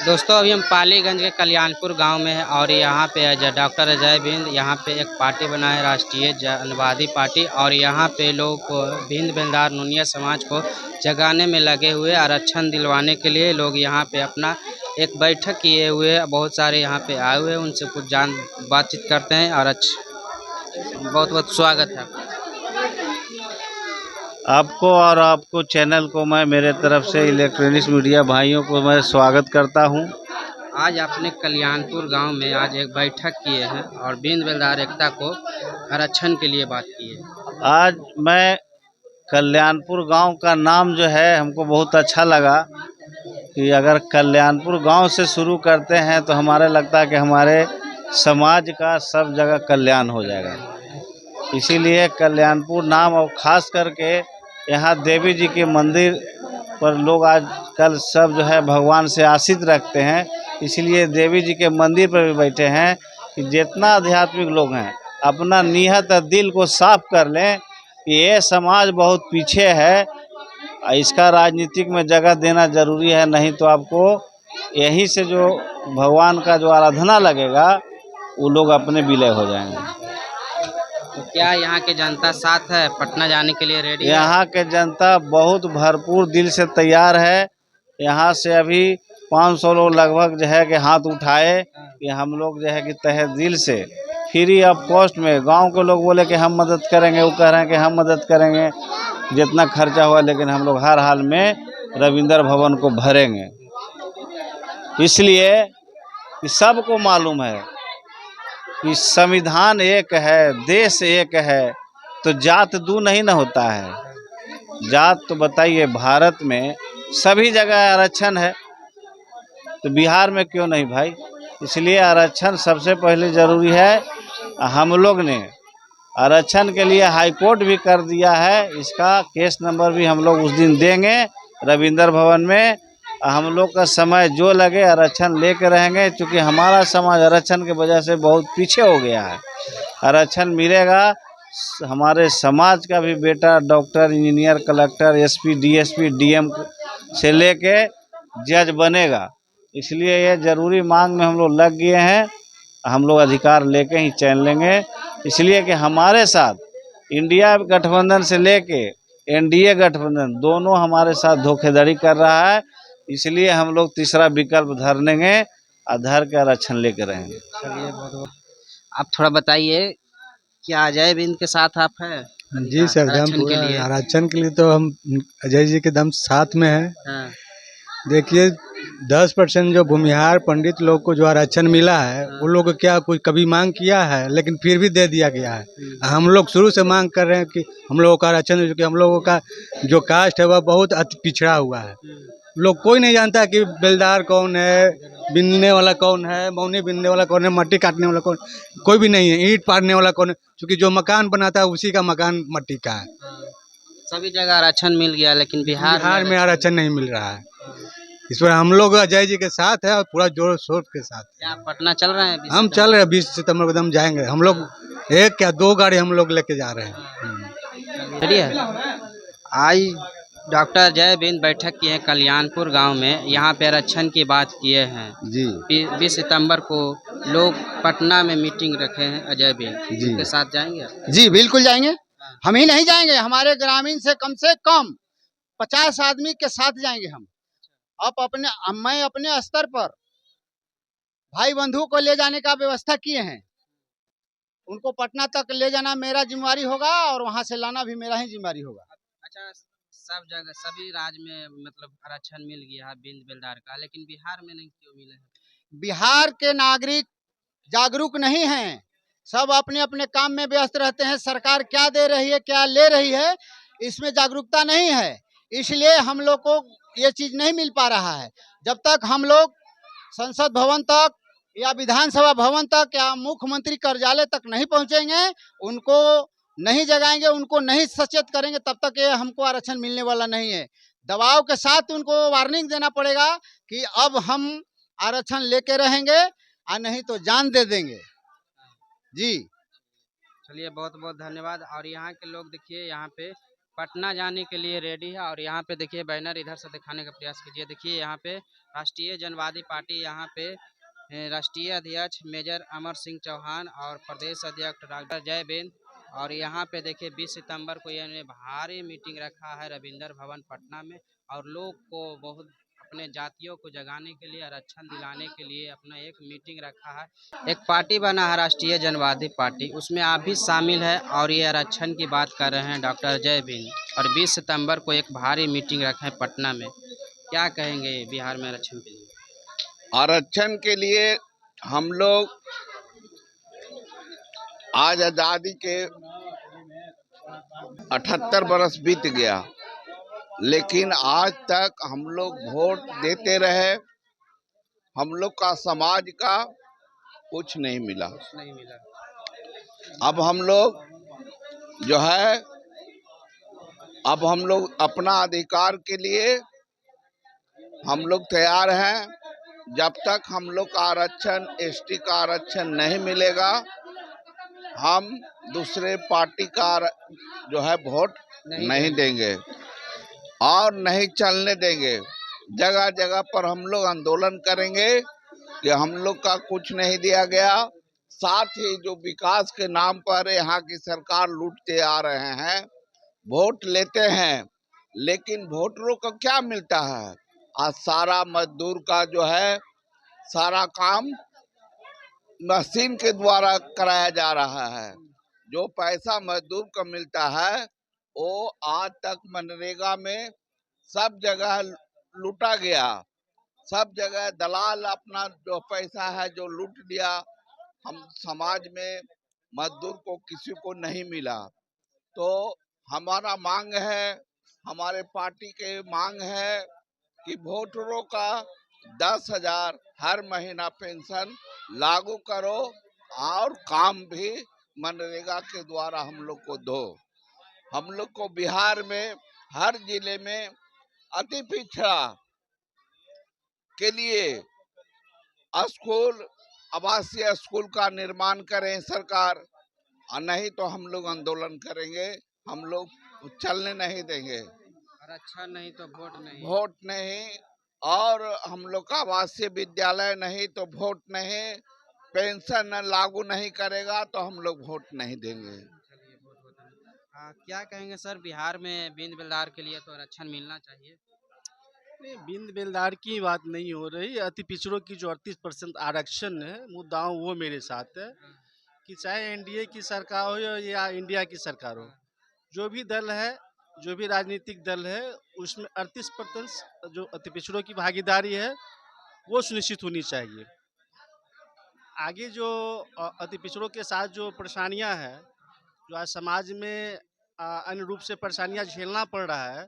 दोस्तों अभी हम पालीगंज के कल्याणपुर गांव में हैं और यहाँ पे डॉक्टर अजय बिंद यहाँ पे एक पार्टी बना है, राष्ट्रीय जनवादी पार्टी। और यहाँ पे लोग को भिंद बेलदार नूनिया समाज को जगाने में लगे हुए, आरक्षण दिलवाने के लिए लोग यहाँ पे अपना एक बैठक किए हुए, बहुत सारे यहाँ पे आए हुए हैं। उनसे कुछ बातचीत करते हैं। और बहुत बहुत स्वागत है आपको और आपको चैनल को मैं मेरे तरफ से इलेक्ट्रॉनिक्स मीडिया भाइयों को मैं स्वागत करता हूं। आज अपने कल्याणपुर गांव में आज एक बैठक किए हैं और भिंद बेलदार एकता को आरक्षण के लिए बात की है। आज मैं कल्याणपुर गांव का नाम जो है हमको बहुत अच्छा लगा कि अगर कल्याणपुर गांव से शुरू करते हैं तो हमारे लगता है कि हमारे समाज का सब जगह कल्याण हो जाएगा। इसीलिए कल्याणपुर नाम, और ख़ास करके यहाँ देवी जी के मंदिर पर लोग आजकल सब जो है भगवान से आशित रखते हैं। इसलिए देवी जी के मंदिर पर भी बैठे हैं कि जितना आध्यात्मिक लोग हैं अपना नियत दिल को साफ कर लें कि ये समाज बहुत पीछे है, इसका राजनीतिक में जगह देना ज़रूरी है। नहीं तो आपको यहीं से जो भगवान का जो आराधना लगेगा वो लोग अपने विलय हो जाएंगे। तो क्या यहाँ के जनता साथ है, पटना जाने के लिए रेडी है? यहाँ के जनता बहुत भरपूर दिल से तैयार है। यहाँ से अभी 500 लोग लगभग जो है कि हाथ उठाए कि हम लोग जो है कि तहे दिल से फ्री ऑफ कॉस्ट में, गांव के लोग बोले कि हम मदद करेंगे, वो कह रहे हैं कि हम मदद करेंगे जितना खर्चा हुआ, लेकिन हम लोग हर हाल में रविंद्र भवन को भरेंगे। इसलिए कि सबको मालूम है कि संविधान एक है, देश एक है, तो जात दू नहीं ना होता है। जात तो बताइए, भारत में सभी जगह आरक्षण है, तो बिहार में क्यों नहीं भाई? इसलिए आरक्षण सबसे पहले ज़रूरी है। हम लोग ने आरक्षण के लिए हाई कोर्ट भी कर दिया है, इसका केस नंबर भी हम लोग उस दिन देंगे रविंद्र भवन में। हम लोग का समय जो लगे आरक्षण लेके रहेंगे, क्योंकि हमारा समाज आरक्षण की वजह से बहुत पीछे हो गया है। आरक्षण मिलेगा, हमारे समाज का भी बेटा doctor, engineer, collector, SP, DSP, DM से लेके जज बनेगा। इसलिए ये ज़रूरी मांग में हम लोग लग गए हैं। हम लोग अधिकार लेके ही चैन लेंगे। इसलिए कि हमारे साथ इंडिया गठबंधन से लेके एनडीए गठबंधन दोनों हमारे साथ धोखेधड़ी कर रहा है। इसलिए हम लोग तीसरा विकल्प धर लेंगे, आधार के आरक्षण लेके रहेंगे। चलिए बहुत आप थोड़ा बताइए, क्या अजय बिंद के साथ आप हैं? जी सर, दम आरक्षण के पूरा लिए? आरक्षण के लिए तो हम अजय जी के दम साथ में हैं। हाँ, देखिए 10% जो भूमिहार पंडित लोग को जो आरक्षण मिला है, वो लोग क्या कोई कभी मांग किया है, लेकिन फिर भी दे दिया गया है। हम लोग शुरू से मांग कर रहे हैं कि हम लोगों का आरक्षण, क्योंकि हम लोगों का जो कास्ट है वह बहुत अति पिछड़ा हुआ है। लोग कोई नहीं जानता कि बेलदार कौन है, बिनने वाला कौन है, मौनी बिनने वाला कौन है, मट्टी काटने वाला कौन, कोई भी नहीं है। ईंट पाड़ने वाला कौन है, क्योंकि जो मकान बनाता है उसी का मकान मट्टी का है। सभी जगह आरक्षण मिल गया, लेकिन बिहार में आरक्षण नहीं मिल रहा है। इस पर हम लोग अजय जी के साथ है और पूरा जोर शोर के साथ। क्या आप पटना चल रहे हैं? हम चल रहे हैं 20 सितंबर को एकदम जाएंगे। हम लोग एक क्या 2 गाड़ी हम लोग लेके जा रहे हैं। रेडी है? आज डॉक्टर अजय बिंद बैठक किए हैं कल्याणपुर गांव में। यहाँ पे आरक्षण की बात किए हैं जी 20 सितंबर को लोग पटना में मीटिंग रखे हैं। अजय बिंद जी के साथ जाएंगे? जी बिल्कुल जाएंगे। हम ही नहीं जाएंगे, हमारे ग्रामीण से कम 50 आदमी के साथ जाएंगे हम। मैं अपने स्तर पर भाई बंधु को ले जाने का व्यवस्था किए हैं। उनको पटना तक ले जाना मेरा जिम्मेवारी होगा और वहां से लाना भी मेरा ही जिम्मेवारी होगा। अच्छा, सब जगह सभी राज्य में मतलब आरक्षण मिल गया है बिंद बेलदार का, लेकिन बिहार में नहीं क्यों मिले हैं? बिहार के नागरिक जागरूक नहीं हैं, सब अपने अपने काम में व्यस्त रहते हैं। सरकार क्या दे रही है, क्या ले रही है, इसमें जागरूकता नहीं है। इसलिए हम लोग को ये चीज नहीं मिल पा रहा है। जब तक हम लोग संसद भवन तक या विधानसभा भवन तक या मुख्यमंत्री कार्यालय तक नहीं पहुंचेंगे, उनको नहीं जगाएंगे, उनको नहीं सचेत करेंगे, तब तक ये हमको आरक्षण मिलने वाला नहीं है। दबाव के साथ उनको वार्निंग देना पड़ेगा कि अब हम आरक्षण लेके रहेंगे और नहीं तो जान दे देंगे। जी चलिए बहुत बहुत धन्यवाद। और यहाँ के लोग देखिए, यहाँ पे पटना जाने के लिए रेडी है। और यहाँ पे देखिए बैनर इधर से दिखाने का प्रयास कीजिए। देखिए यहाँ पे राष्ट्रीय जनवादी पार्टी, यहाँ पे राष्ट्रीय अध्यक्ष मेजर अमर सिंह चौहान और प्रदेश अध्यक्ष डॉक्टर जय बिंद। और यहाँ पे देखिए 20 सितंबर को यानी भारी मीटिंग रखा है रविंदर भवन पटना में। और लोग को बहुत अपने जातियों को जगाने के लिए, आरक्षण दिलाने के लिए अपना एक मीटिंग रखा है। एक पार्टी बना है राष्ट्रीय जनवादी पार्टी, उसमें आप भी शामिल है और ये आरक्षण की बात कर रहे हैं डॉक्टर जय बिंद। और 20 सितंबर को एक भारी मीटिंग रखे हैं पटना में। क्या कहेंगे बिहार में आरक्षण के लिए? आरक्षण के लिए हम लोग आज आज़ादी के 78 बरस बीत गया, लेकिन आज तक हम लोग वोट देते रहे, हम लोग का समाज का कुछ नहीं मिला। नहीं मिला। अब हम लोग जो है, अब हम लोग अपना अधिकार के लिए हम लोग तैयार हैं। जब तक हम लोग का आरक्षण, एसटी का आरक्षण नहीं मिलेगा, हम दूसरे पार्टी का जो है वोट नहीं देंगे और नहीं चलने देंगे। जगह जगह पर हम लोग आंदोलन करेंगे कि हम लोग का कुछ नहीं दिया गया। साथ ही जो विकास के नाम पर यहाँ की सरकार लूटते आ रहे हैं, वोट लेते हैं, लेकिन वोटरों को क्या मिलता है? आज सारा मजदूर का जो है सारा काम मशीन के द्वारा कराया जा रहा है। जो पैसा मजदूर को मिलता है वो आज तक मनरेगा में सब जगह लूटा गया। सब जगह दलाल अपना जो पैसा है जो लूट लिया। हम समाज में मजदूर को किसी को नहीं मिला। तो हमारा मांग है, हमारे पार्टी के मांग है कि वोटरों का 10,000 हर महीना पेंशन लागू करो और काम भी मनरेगा के द्वारा हम लोग को दो। हम लोग को बिहार में हर जिले में अति पिछड़ा के लिए स्कूल, आवासीय स्कूल का निर्माण करें सरकार, और नहीं तो हम लोग आंदोलन करेंगे। हम लोग चलने नहीं देंगे। आरक्षण नहीं तो वोट नहीं। वोट नहीं, और हम लोग का आवासीय विद्यालय नहीं तो वोट नहीं, पेंशन लागू नहीं करेगा तो हम लोग वोट नहीं देंगे। चलिए, बहुत बहुत धन्यवाद। क्या कहेंगे सर, बिहार में बिंद बेलदार के लिए तो आरक्षण मिलना चाहिए? नहीं, बिंद बेलदार की बात नहीं हो रही। अति पिछड़ों की जो 38% आरक्षण है, मुद्दा वो मेरे साथ है कि चाहे एनडीए की सरकार हो या इंडिया की सरकार हो, जो भी दल है, जो भी राजनीतिक दल है, उसमें 38% जो अति पिछड़ों की भागीदारी है वो सुनिश्चित होनी चाहिए। आगे जो अति पिछड़ों के साथ जो परेशानियां हैं, जो आज समाज में अन्य रूप से परेशानियां झेलना पड़ रहा है,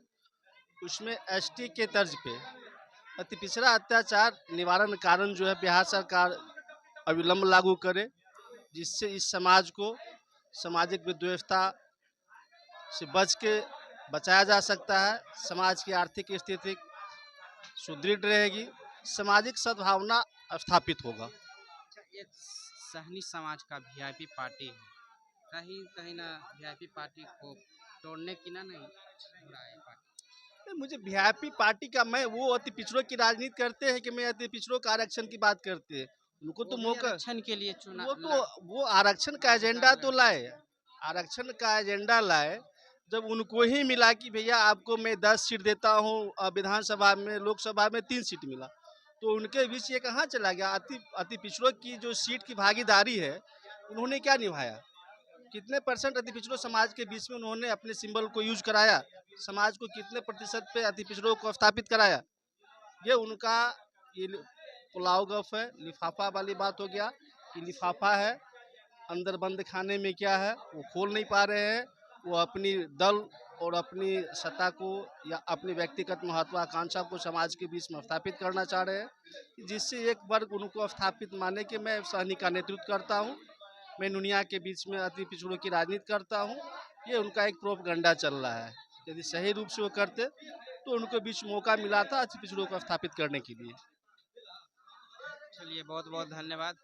उसमें एसटी के तर्ज पे अति पिछड़ा अत्याचार निवारण कारण जो है बिहार सरकार अविलंब लागू करे, जिससे इस समाज को सामाजिक विद्वेषता से बच के बचाया जा सकता है। समाज की आर्थिक स्थिति सुदृढ़ रहेगी, सामाजिक सद्भावना स्थापित होगा। अच्छा, एक सहनी समाज का वीआईपी पार्टी है, कहीं कहीं ना वीआईपी पार्टी को तोड़ने की ना नहीं हो रहा है पार्टी? मुझे वीआईपी पार्टी का, मैं वो अति पिछड़ों की राजनीति करते हैं कि मैं अति पिछड़ों का आरक्षण की बात करते हैं। उनको तो मौका, आरक्षण के लिए चुना, वो आरक्षण का एजेंडा तो लाए, आरक्षण का एजेंडा लाए। जब उनको ही मिला कि भैया आपको मैं 10 सीट देता हूँ विधानसभा में, लोकसभा में 3 सीट मिला, तो उनके बीच ये कहाँ चला गया? अति पिछड़ों की जो सीट की भागीदारी है, उन्होंने क्या निभाया? कितने परसेंट अति पिछड़ों समाज के बीच में उन्होंने अपने सिंबल को यूज कराया? समाज को कितने प्रतिशत पे अति पिछड़ों को स्थापित कराया? ये उनका ये पुलाव गफ है, लिफाफा वाली बात हो गया कि लिफाफा है, अंदर बंद खाने में क्या है वो खोल नहीं पा रहे हैं। वो अपनी दल और अपनी सत्ता को या अपनी व्यक्तिगत महत्वाकांक्षा को समाज के बीच में स्थापित करना चाह रहे हैं, जिससे एक वर्ग उनको स्थापित माने कि मैं सहनी का नेतृत्व करता हूँ, मैं दुनिया के बीच में अति पिछड़ों की राजनीति करता हूँ। ये उनका एक प्रोपगंडा चल रहा है। यदि सही रूप से वो करते तो उनको बीच मौका मिला था अति पिछड़ों को स्थापित करने के लिए। चलिए, बहुत बहुत धन्यवाद।